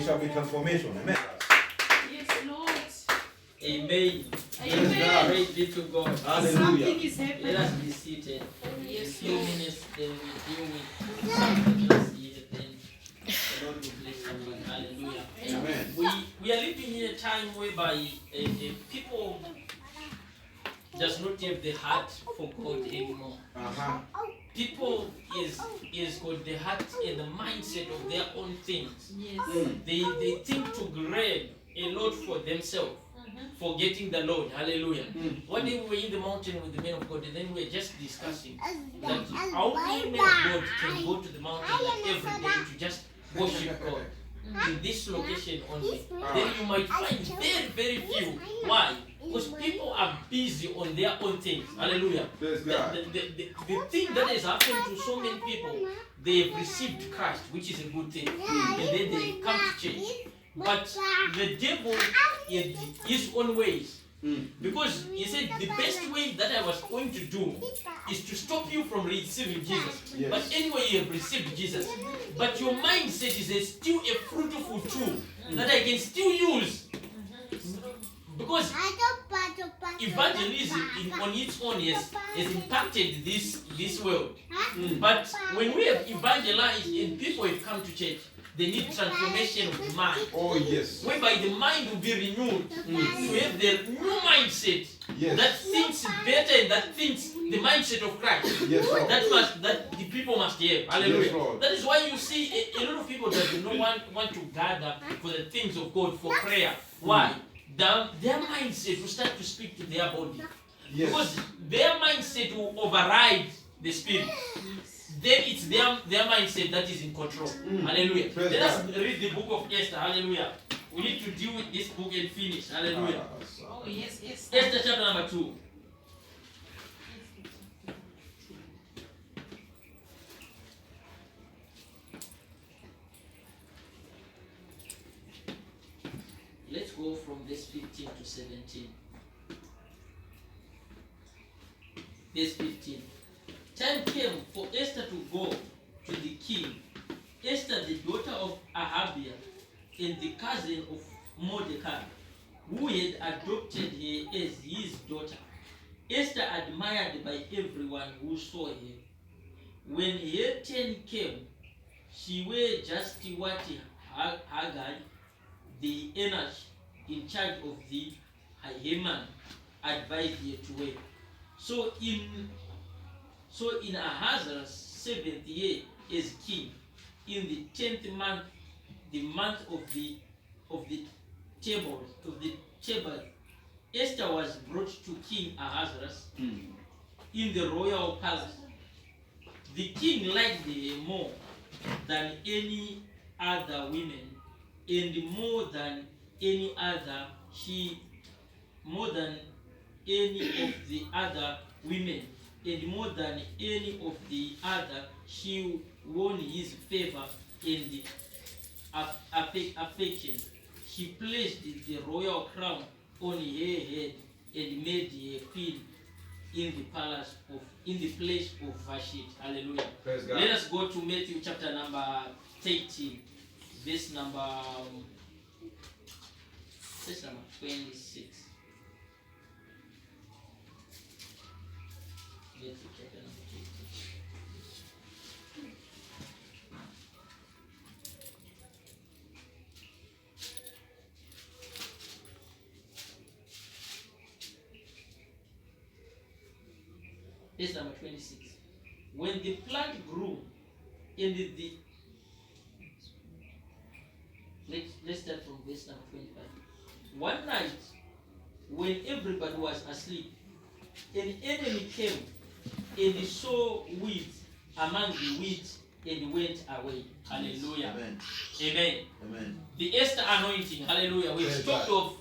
shall be transformation. Amen. Yes, Lord. Amen. Amen. Praise be to God. Hallelujah. Something is Let happening. us be seated. Yes, In a few Lord. minutes, then we deal with something else here. Then the Lord will bless someone. Hallelujah. Amen. We are living in a time whereby people does not have the heart for God anymore. Uh-huh. People is got the heart and the mindset of their own things. Yes. They think to grab a lot for themselves, forgetting the Lord. Hallelujah. One day we were in the mountain with the men of God, and then we were just discussing that how many men of God can go to the mountain like every day to just worship God in this location only. Then you might find very, very few. Why? Because people are busy on their own things. Hallelujah. Praise God. The thing that has happened to so many people, they have received Christ, which is a good thing, and then they come to church. But the devil in his own ways, because he said the best way that I was going to do is to stop you from receiving Jesus. Yes. But anyway, you have received Jesus. But your mindset is still a fruitful tool that I can still use. Because evangelism on its own has impacted this world. But when we have evangelized and people have come to church, they need transformation of the mind. Oh, yes. Whereby the mind will be renewed to have the new mindset Yes. that thinks better and that thinks the mindset of Christ. Yes, Lord. That the people must have. Hallelujah. Yes, Lord. That is why you see a lot of people that do not want to gather for the things of God, for prayer. Why? Their mindset will start to speak to their body. Yes. Because their mindset will override the spirit. Then it's their mindset that is in control. Hallelujah. Praise Let us God. read the book of Esther. Hallelujah. We need to deal with this book and finish. Hallelujah. Oh, yes, yes. Esther chapter number 2. Let's go from verse 15 to 17. Verse 15. Time came for Esther to go to the king. Esther, the daughter of Ahabiah, and the cousin of Mordecai, who had adopted her as his daughter. Esther, admired by everyone who saw her. When her turn came, she were just what Hagar, the eunuch in charge of the Haman, advised her to wear. So in Ahasuerus' 7th year as king, in the 10th month, the month of the Tebeth, Esther was brought to King Ahasuerus in the royal palace. The king liked her more than any other women, and more than any of the other women, and more than any of the other, she won his favor and affection. She placed the royal crown on her head and made her queen in the place of Vashti. Hallelujah. Praise God. Let us go to Matthew chapter number 13, verse number 26. Matthew chapter number 13. Verse number 26. When the plant grew in let's start from verse number 25. One night, when everybody was asleep, an enemy came and he saw weeds among the weeds and went away. Hallelujah. Amen. Amen. Amen. The Esther anointing. Hallelujah. We've Praise talked God. of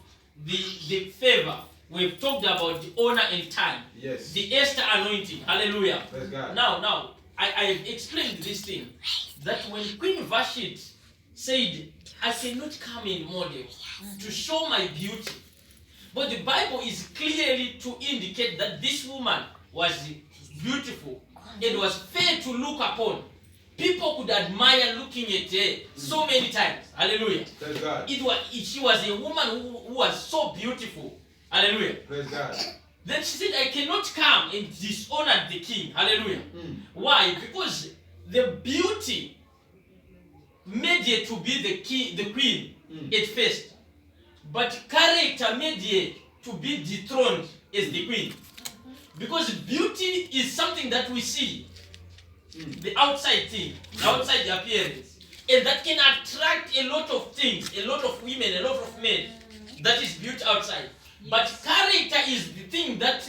the favor. We've talked about the honor and time. Yes. The Esther anointing. Hallelujah. Praise God. Now, I have explained this thing. That when Queen Vashti said, I cannot come in model to show my beauty. But the Bible is clearly to indicate that this woman was beautiful and was fair to look upon. people could admire looking at her so many times. Hallelujah. Praise God. She was a woman who was so beautiful. Hallelujah. Praise God. Then she said, I cannot come and dishonor the king. Hallelujah. Why? Because the beauty made her to be the queen at first. But character made her to be dethroned as the queen. Because beauty is something that we see. The outside thing, the outside appearance. And that can attract a lot of things, a lot of women, a lot of men. That is beauty outside. But character is the thing that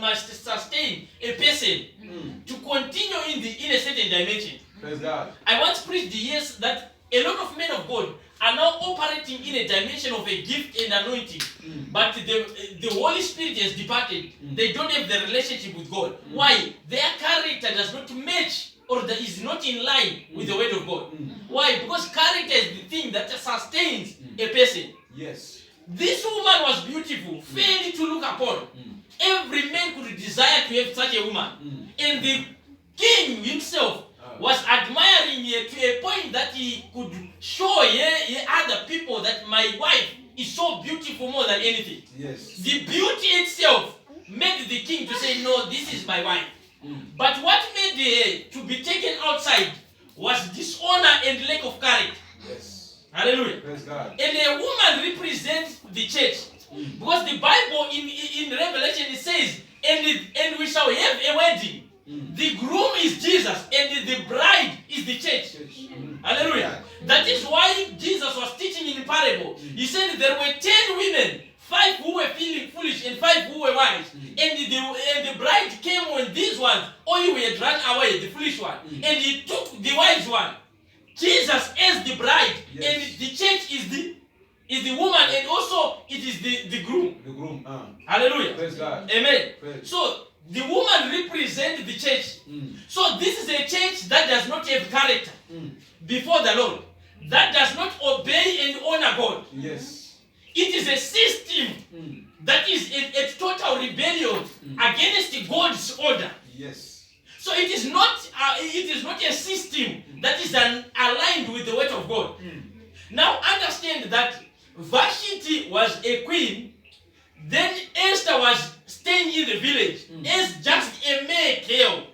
must sustain a person to continue in a certain dimension. Praise God. I once preached yes that a lot of men of God are now operating in a dimension of a gift and anointing. But the Holy Spirit has departed. They don't have the relationship with God. Why? Their character does not match or that is not in line with the word of God. Why? Because character is the thing that sustains a person. Yes. This woman was beautiful, fairly to look upon. Every man could desire to have such a woman. And the king himself was admiring her to a point that he could show other people that my wife is so beautiful more than anything. Yes. The beauty itself made the king to say, no, this is my wife. But what made her to be taken outside was dishonor and lack of character. Yes. Hallelujah. Praise God. And a woman represents the church. Because the Bible in Revelation it says, and we shall have a wedding. The groom is Jesus and the bride is the church. Hallelujah. That is why Jesus was teaching in parable. He said there were 10 women, 5 who were feeling foolish and 5 who were wise. And the bride came when these ones, only were run away, the foolish one. And he took the wise one. Jesus is the bride, and the church is the woman, and also it is the groom. The groom. Hallelujah. Praise God. Amen. Praise. So the woman represents the church. So this is a church that does not have character before the Lord, that does not obey and honor God. Yes. It is a system that is a total rebellion against God's order. Yes. So it is not a system that is aligned with the word of God. Now understand that Vashti was a queen, then Esther was staying in the village as just a mere girl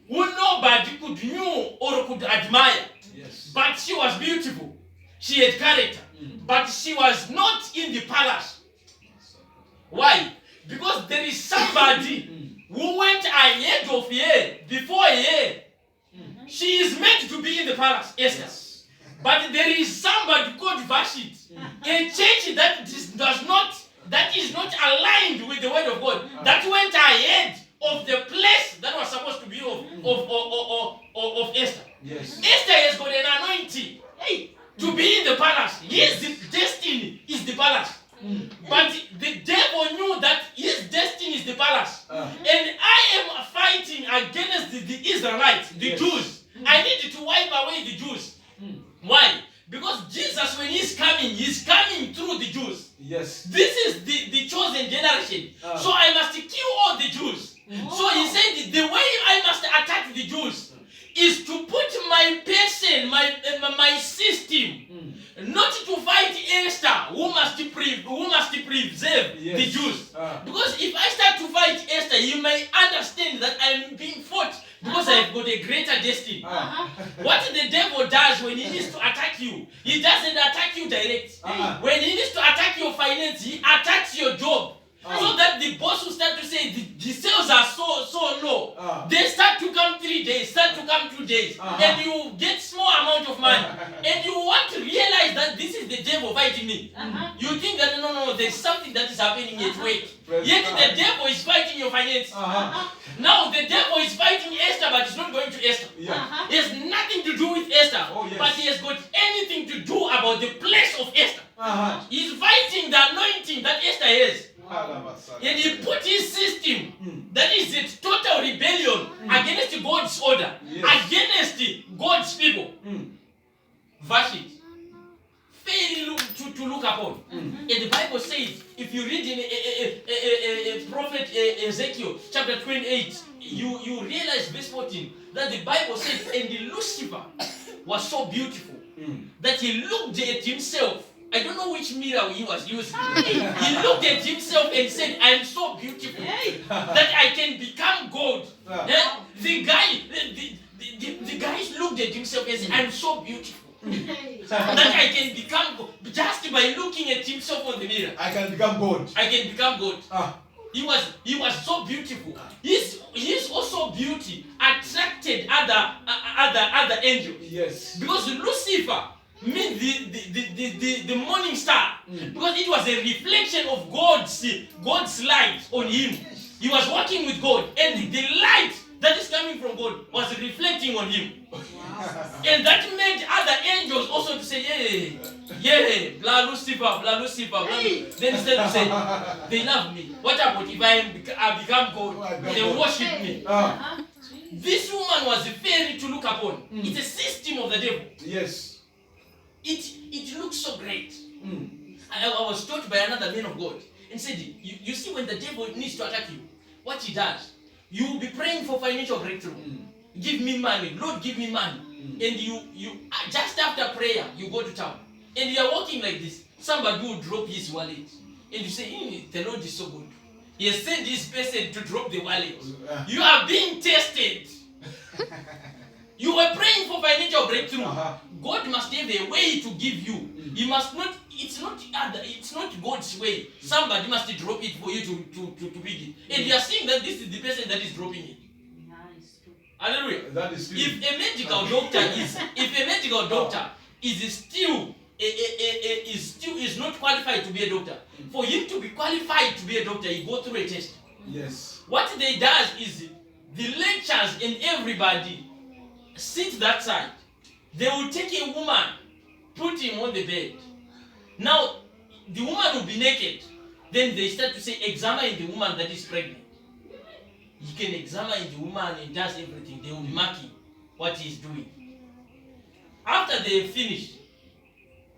who nobody could know or could admire. Yes. But she was beautiful. She had character. But she was not in the palace. Why? Because there is somebody who went ahead of her, before her. She is meant to be in the palace, Esther. Yes. But there is somebody called Vashti, a church that is not aligned with the word of God, that went ahead of the place that was supposed to be of Esther. Yes. Esther has got an anointing to be in the palace. His destiny is the palace. But the devil knew that his destiny is the palace. And I am fighting against the Israelites, the Jews. I need to wipe away the Jews. Why? Because Jesus, when he's coming through the Jews. Yes. This is the chosen generation. So I must kill all the Jews. So he said the way I must attack the Jews is to put my person, my system, not to fight Esther, who must preserve the Jews. Because if I start to fight Esther, you may understand that I'm being fought because I've got a greater destiny. What the devil does when he needs to attack you, he doesn't attack you direct. When he needs to attack your finance, he attacks your job. So that the boss will start to say the sales are so low. They start to come 3 days, start to come 2 days, and you get small amount of money. And you want to realize that this is the devil fighting me. You think that no, there's something that is happening at work. Yet the devil is fighting your finance. Now the devil is fighting Esther, but it's not going to Esther. It has nothing to do with Esther, but he has got anything to do about the place of Esther. He's fighting the anointing that Esther has. And he put his system that is a total rebellion against God's order, against God's people. Vashti. Fairly to look upon. And the Bible says, if you read in prophet Ezekiel chapter 28, you realize verse 14 that the Bible says, and Lucifer was so beautiful that he looked at himself. I don't know which mirror he was using. He looked at himself and said, I'm so beautiful that I can become God. The guy looked at himself and said, I'm so beautiful that I can become God. Just by looking at himself on the mirror, I can become God. I can become God. He was so beautiful. His also beauty attracted other angels. Yes. Because Lucifer means the morning star. Because it was a reflection of God's light on him. He was walking with God, and the light that is coming from God was reflecting on him. And that made other angels also to say, yeah, blah Lucifer, blah Lucifer, blah. Then instead to say, they love me. What about if I become God? They worship me. This woman was very to look upon. It's a system of the devil. Yes. It looks so great. I was taught by another man of God and said, you see, when the devil needs to attack you, what he does, you will be praying for financial breakthrough. Give me money, Lord, give me money. And you just after prayer, you go to town. And you are walking like this. Somebody will drop his wallet. And you say, the Lord is so good. He has sent this person to drop the wallet. You are being tested. You were praying for financial breakthrough. God must have a way to give you. He must not. It's not God's way. Somebody must drop it for you to pick it. And you are seeing that this is the person that is dropping it. Hallelujah. That is If a medical doctor is not qualified to be a doctor, for him to be qualified to be a doctor, he go through a test. Yes. What they does is the lecturers and everybody sit that side. They will take a woman, put him on the bed. Now, the woman will be naked. Then they start to say, examine the woman that is pregnant. You can examine the woman and does everything. They will be marking what he is doing. After they have finished,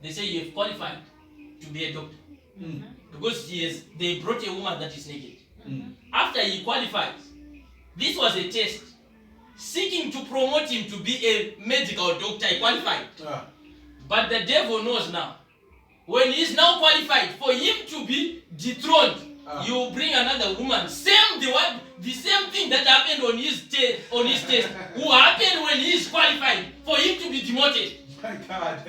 they say you have qualified to be a doctor. Because they brought a woman that is naked. After he qualifies, this was a test seeking to promote him to be a medical doctor. He qualified. But the devil knows now. When he is now qualified, for him to be dethroned, you will bring another woman. The same thing that happened on his test will happen when he is qualified, for him to be demoted. My God.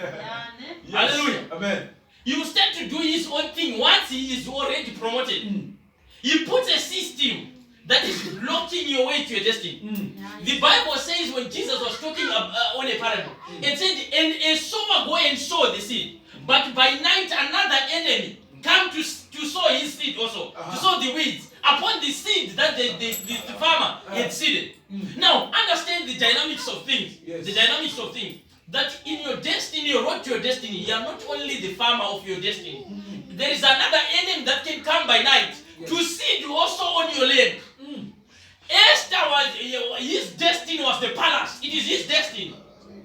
Yes. Hallelujah. Amen. You start to do his own thing once he is already promoted. He puts a system that is blocking your way to your destiny. The Bible says when Jesus was talking on a parable, it said, and a sower go and sow the seed, but by night another enemy come to sow his seed also, to sow the weeds upon the seed that the farmer had seeded. Now, understand the dynamics of things. Yes. The dynamics of things. That in your destiny, your road to your destiny, you are not only the farmer of your destiny. There is another enemy that can come by night to seed also on your land. Esther his destiny was the palace. It is his destiny.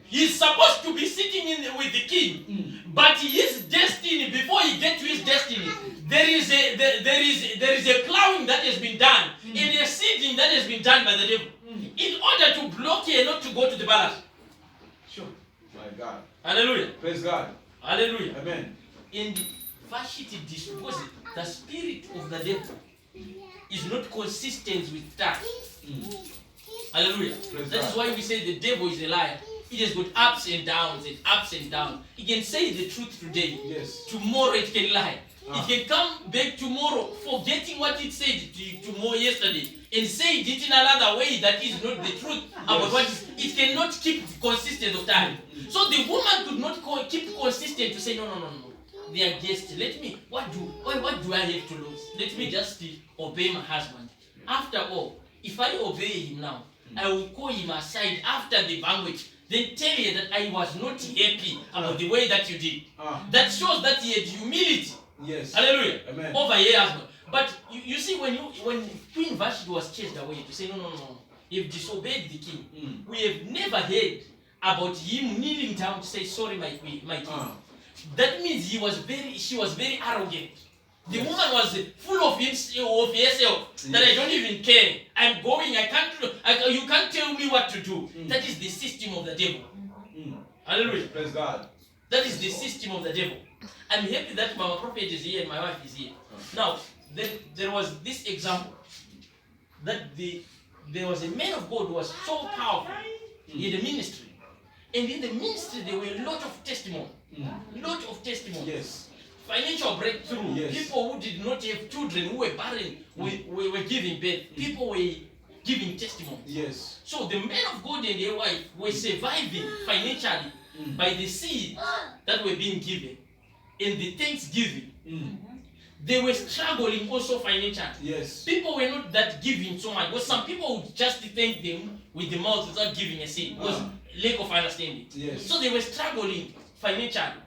He's supposed to be sitting with the king. But his destiny, before he gets to his destiny, there is a plowing that has been done and a seeding that has been done by the devil in order to block you not to go to the palace. Sure. My God. Hallelujah. Praise God. Hallelujah. Amen. And Vashti disposed the spirit of the devil is not consistent with that. Hallelujah. Praise That God. is why we say the devil is a liar. It has got ups and downs and ups and downs. It can say the truth today. Yes. Tomorrow it can lie. It can come back tomorrow, forgetting what it said tomorrow yesterday, and say it in another way that is not the truth about what it cannot keep consistent of time. So the woman could not keep consistent to say no. They are guests. What do I have to lose? Let me just obey my husband. After all, if I obey him now, I will call him aside after the banquet, then tell you that I was not happy about the way that you did. That shows that he had humility. Yes. Hallelujah. Amen. Over here, husband. But you see, when Queen Vashti was chased away to say no, you've disobeyed the king. We have never heard about him kneeling down to say sorry, my king. That means she was very arrogant. The woman was full of herself that I don't even care. I'm going. You can't tell me what to do. That is the system of the devil. Hallelujah. Praise God. That is the system of the devil. I'm happy that my prophet is here and my wife is here. Now, there was this example that there was a man of God who was so powerful in the ministry. And in the ministry, there were a lot of testimony. Lot of testimony. Yes. Financial breakthrough. Yes. People who did not have children, who were barren, were giving birth. People were giving testimony. Yes. So the man of God and their wife were surviving financially by the seed that were being given and the thanksgiving. They were struggling also financially. Yes. People were not that giving so much. Because some people would just thank them with the mouth without giving a seed. Because lack of understanding. Yes. So they were struggling financially.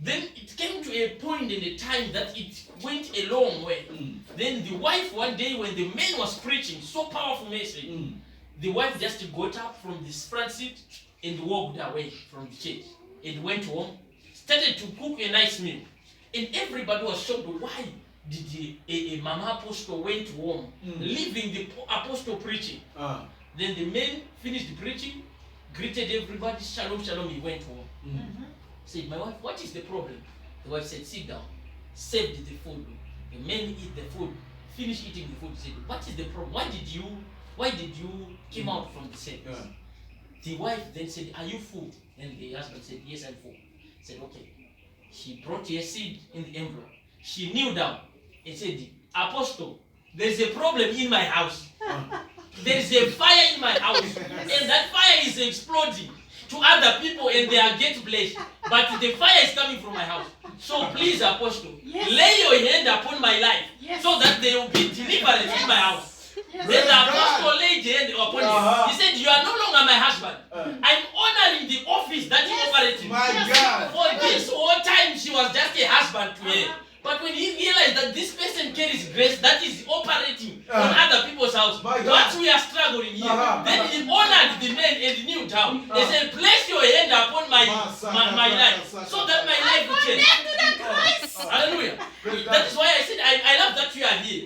Then it came to a point in the time that it went a long way. Then the wife one day when the man was preaching, so powerful message, the wife just got up from this front seat and walked away from the church and went home, started to cook a nice meal. And everybody was shocked. Why did a mama apostle went home, leaving the apostle preaching? Then the man finished preaching, greeted everybody, shalom, shalom, he went home. Said, my wife, what is the problem? The wife said, sit down, saved the food. The man eat the food, finished eating the food, said, what is the problem? Why did you came out from the service? The wife then said, are you full? And the husband said, yes, I'm full. Said, okay. She brought a seed in the envelope. She kneeled down and said, Apostle, there's a problem in my house. There is a fire in my house. And that fire is exploding to other people and they are getting blessed. But the fire is coming from my house. So please, Apostle, lay your hand upon my life so that there will be deliverance in my house. Then the apostle laid the hand upon him. He said, you are no longer my husband. I'm honoring the office that you operated. My God. For this whole time, she was just a husband to her. But when he realized that this person carries grace that is operating on other people's house, once we are struggling here, then he honored the man and kneeled down. He said, place your hand upon my life so that my life will change. Hallelujah. That is why I said, I love that you are here.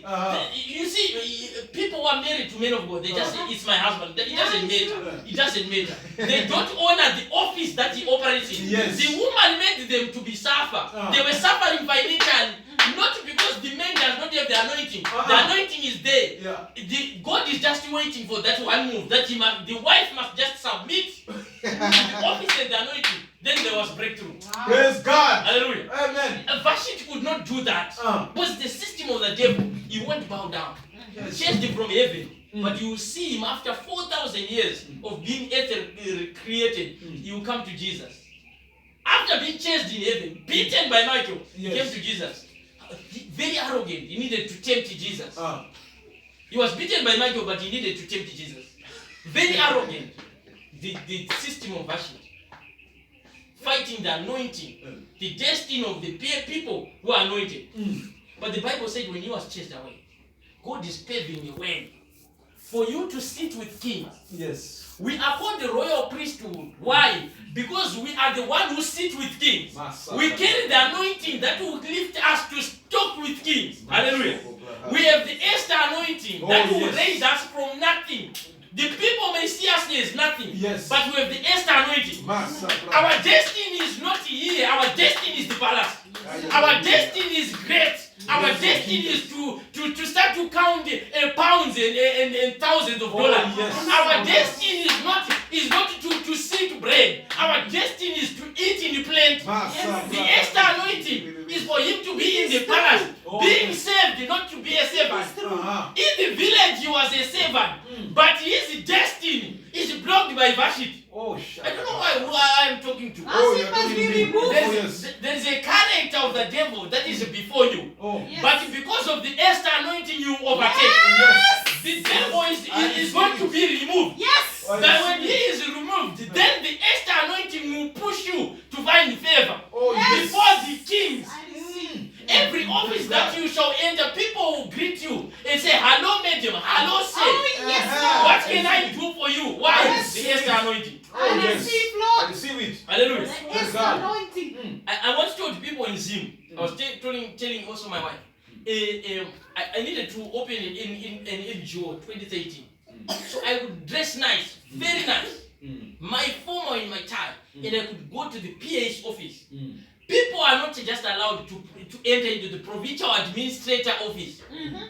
You see, people who are married to men of God, they just say, it's my husband. It doesn't matter. It doesn't matter. They don't honor the office that he operates in. Yes. The woman made them to be suffer. They were suffering financially. Not because the man does not have the anointing. The anointing is there. God is just waiting for that one move. That the wife must just submit to the office and the anointing. Then there was breakthrough. Praise God. Hallelujah. Amen. Vashti could not do that. Because the system of the devil, he won't bow down. He changed him from heaven. But you will see him after 4,000 years of being created, he will come to Jesus. After being chased in heaven, beaten by Michael, he came to Jesus. Very arrogant. He needed to tempt Jesus. He was beaten by Michael, but he needed to tempt Jesus. Very arrogant. The system of Vashti. Fighting the anointing, the destiny of the people who are anointed. But the Bible said when he was chased away, God is paving a way for you to sit with kings. Yes. We are called the royal priesthood. Why? Because we are the one who sit with kings. We carry the anointing that will lift us to talk with kings. Hallelujah. We have the Esther anointing that will raise us from nothing. The people may see us as nothing, but we have the Esther anointing. Our destiny is not here. Our destiny is the palace. Our destiny is great. Our destiny is to start to count pounds and thousands of dollars. Our destiny is not to seek bread. Our destiny is to eat in plenty. The Esther anointing is for him to be in the palace, being saved, not to be a servant. In the village, he was a servant, but his destiny is blocked by Vashti. I don't know who I am talking to. There is a character of the devil that is before you. But because of the Esther anointing, you overtake. The devil is going to be removed. But when he is removed, then the Esther anointing will push you to find favor before the kings. Every office that you shall enter, people will greet you and say, hello, madam, hello, sir. What can I do for you? Why? The Esther anointing. I receive it. Hallelujah. Praise God. I once told people in Zim, I was telling also my wife, I needed to open it in NGO 2013. So I would dress nice, very nice. My formal in my tie, and I could go to the PA's office. People are not just allowed to enter into the provincial administrator office.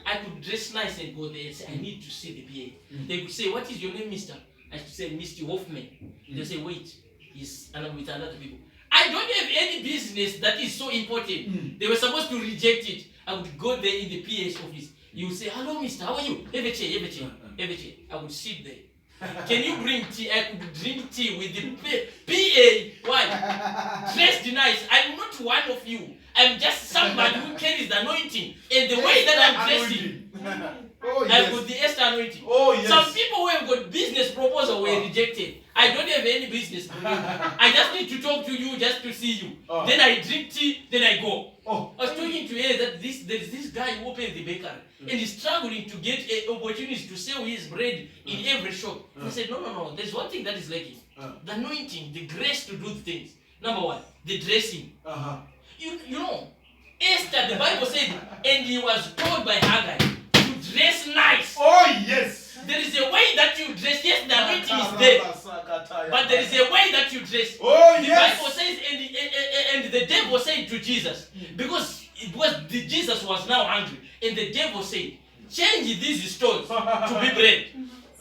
I could dress nice and go there and say, I need to see the PA. They would say, what is your name, mister? I should say, Mr. Hoffman. They say, wait, he's with another people. I don't have any business that is so important. They were supposed to reject it. I would go there in the PA's office. You would say, hello, mister, how are you? Have a chair, have a chair, have a chair. I would sit there. Can you bring tea? I could drink tea with the PA. Why? Dressed nice. I'm not one of you. I'm just somebody who carries the anointing. And the way that I'm dressing, Oh, I've yes. got the Esther anointing. Oh, yes. Some people who have got business proposal were rejected. I don't have any business. I just need to talk to you just to see you. Then I drink tea, then I go. I was talking to her that there's this guy who opens the bakery and he's struggling to get opportunities to sell his bread in every shop. I said, no. There's one thing that is lacking. The anointing, the grace to do things. Number one, the dressing. You know, Esther, the Bible said, and he was told by Haggai to dress nice. Oh, yes. There is a way that you dress. Yes, the anointing is there. But there is a way that you dress. Oh, The yes. Bible says, and the devil said to Jesus, because Jesus was now hungry, and the devil said, change these stones to be bread.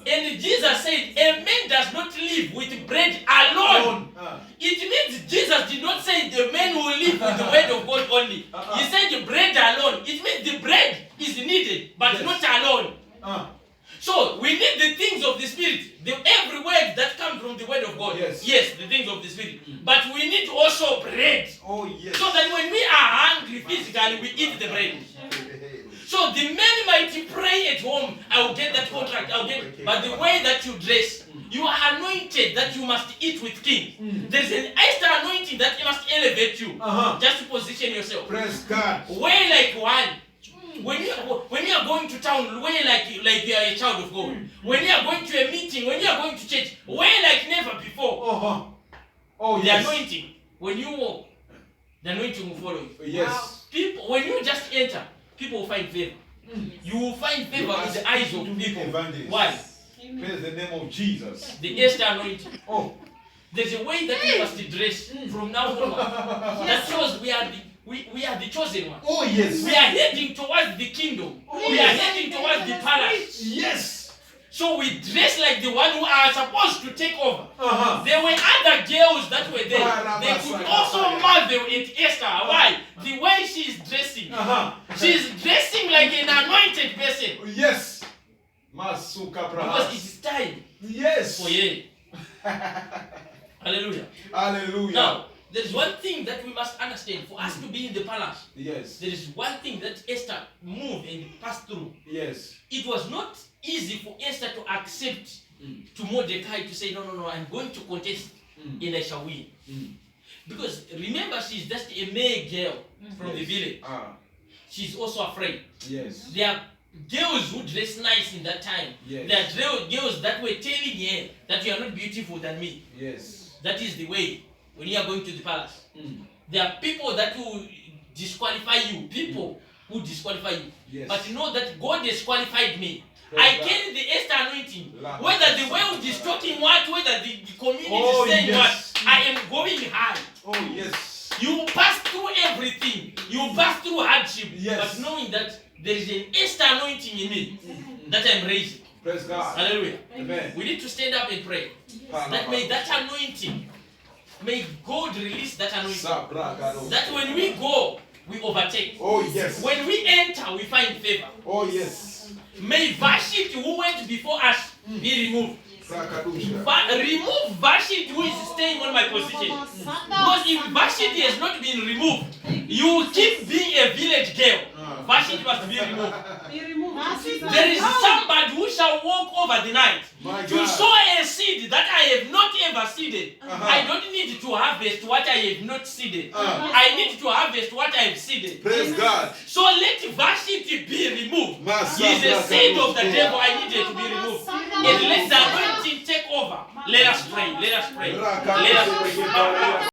And Jesus said, a man does not live with bread alone. It means Jesus did not say the man will live with the word of God only. He said bread alone. It means the bread is needed, but not alone. So we need the things of the Spirit. Every word that comes from the word of God. Yes. The things of the Spirit. But we need also bread. Oh, yes. So that when we are hungry physically, we eat the bread. So the man might pray at home, I will get that contract, but the way that you dress, you are anointed that you must eat with kings. There's an Esther anointing that must elevate you. Just to position yourself. Praise God. Wear like one. When you are going to town, wear like you are a child of God. When you are going to a meeting, when you are going to church, wear like never before. Oh, The yes. anointing, when you walk, the anointing will follow you. Yes. People, when you just enter, people will find favor. You will find favor in the eyes of people. Why? Praise the name of Jesus. The Esther anointing. Oh. There's a way that you must dress from now on. That shows we are the chosen one. Oh, yes. We are heading towards the kingdom. We are heading towards the palace. Yes. So we dress like the one who are supposed to take over. Uh-huh. There were other girls that were there. They could also marvel at Esther. Why? The way she's dressing. Uh-huh. She's dressing like an anointed person. Yes. Masuka Because Prahas. it's time Yes. for you. Hallelujah. Hallelujah. Now, there's one thing that we must understand. For us to be in the palace, Yes. there is one thing that Esther moved and passed through. Yes. It was not easy for Esther to accept to Mordecai to say, no, I'm going to contest and I shall win. Because remember, she's just a mere girl from the village. She's also afraid. Yes. There are girls who dress nice in that time. Yes. There are girls that were telling her that you are not beautiful than me. Yes. That is the way when you are going to the palace. There are people that will disqualify you. People who disqualify you. Yes. But you know that God disqualified me. Praise I God. carry the Esther anointing. La- Whether the world is talking what, whether the community Oh, is saying yes. what, I am going high. Oh, yes. You pass through everything. You pass through hardship. Yes. But knowing that there is an Esther anointing in me that I'm raising. Praise God. Hallelujah. Amen. We need to stand up and pray. That may that anointing, may God release that anointing. That when we go, we overtake. Oh, yes. When we enter, we find favor. Oh, yes. May Vashti, who went before us, be removed. Sakadusha. Remove Vashti, who is staying on my position. Because if Vashti has not been removed, you will keep being a village girl. Vashti must be removed. There is somebody who shall walk over the night My to God. sow a seed that I have not ever seeded. I don't need to harvest what I have not seeded. I need to harvest what I have seeded. Praise God. So let Vashti be removed. He is a seed of the devil. I need it to be removed. And let the anointing take over. Let us pray. Let us pray. Let us pray.